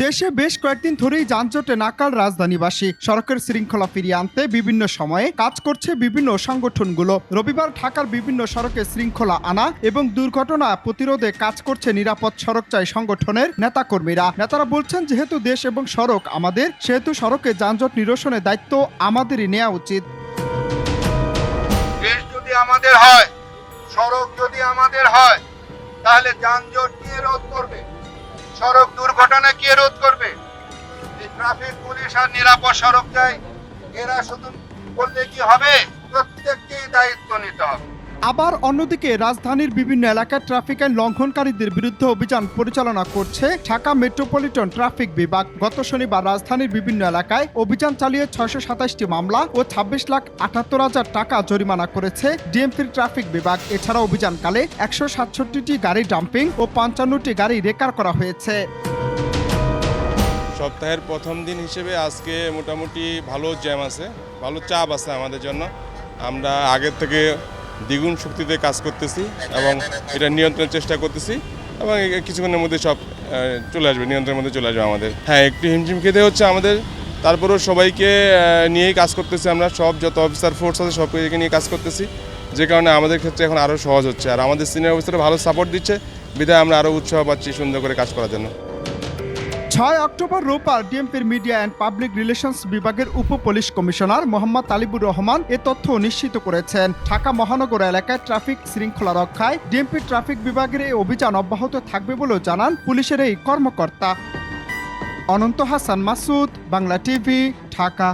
দেশে বেশ কয়েকদিন ধরেই যানজটে নাকাল রাজধানীবাসী। সড়কের শৃঙ্খলা ফিরিয়ে আনতে বিভিন্ন সময়ে কাজ করছে বিভিন্ন সংগঠনগুলো। রবিবার ঢাকার বিভিন্ন সড়কে শৃঙ্খলা আনা এবং দুর্ঘটনা প্রতিরোধে কাজ করছে নিরাপদ সড়ক চাই সংগঠনের নেতাকর্মীরা। নেতারা বলছেন, যেহেতু দেশ এবং সড়ক আমাদের, সেহেতু সড়কে যানজট নিরসনের দায়িত্ব আমাদেরই নেওয়া উচিত। দেশ যদি আমাদের হয়, সড়ক যদি আমাদের হয়, তাহলে যানজট কে রোধ করবে? সড়ক দুর্ঘটনা কে রোধ করবে? এই ট্রাফিক পুলিশ আর নিরাপদ সড়ক চাই, এরা শুধু বললে কি হবে? প্রত্যেককেই দায়িত্ব নিতে হবে। আবার অন্যদিকে রাজধানীর বিভিন্ন এলাকায় ট্রাফিক আইন লঙ্ঘনকারীদের বিরুদ্ধে অভিযান পরিচালনা করছে ঢাকা মেট্রোপলিটন ট্রাফিক বিভাগ। গত শনিবার রাজধানীর বিভিন্ন এলাকায় অভিযান চালিয়ে 627টি মামলা ও 26,78,000 টাকা জরিমানা করেছে ডিএমপির ট্রাফিক বিভাগ। এছাড়া অভিযানকালে 167টি গাড়ি ডাম্পিং ও 55টি গাড়ি রেকার করা হয়েছে। সপ্তাহের প্রথম দিন হিসেবে আজকে মোটামুটি ভালো জ্যাম আছে, ভালো চাপ আছে আমাদের জন্য। আমরা আগের থেকে দ্বিগুণ শক্তিতে কাজ করতেছি এবং এটা নিয়ন্ত্রণের চেষ্টা করতেছি এবং কিছুক্ষণের মধ্যে সব চলে আসবে, নিয়ন্ত্রণের মধ্যে চলে আসবে আমাদের। হ্যাঁ, একটু হিমশিম খেতে হচ্ছে আমাদের, তারপরেও সবাইকে নিয়েই কাজ করতেছি। আমরা সব যত অফিসার ফোর্স আছে সবাইকে নিয়ে কাজ করতেছি, যে কারণে আমাদের ক্ষেত্রে এখন আরও সহজ হচ্ছে। আর আমাদের সিনিয়র অফিসাররা ভালো সাপোর্ট দিচ্ছে, বিধায় আমরা আরও উৎসাহ পাচ্ছি সুন্দর করে কাজ করার জন্য। 6 অক্টোবর রোববার ডিএমপির মিডিয়া অ্যান্ড পাবলিক রিলেশনস বিভাগের উপ পুলিশ কমিশনার মোহাম্মদ তালিবুর রহমান এ তথ্য নিশ্চিত করেছেন। ঢাকা মহানগর এলাকায় ট্রাফিক শৃঙ্খলা রক্ষায় ডিএমপির ট্রাফিক বিভাগের এই অভিযান অব্যাহত থাকবে বলেও জানান পুলিশের এই কর্মকর্তা। অনন্ত হাসান মাসুদ, বাংলা টিভি, ঢাকা।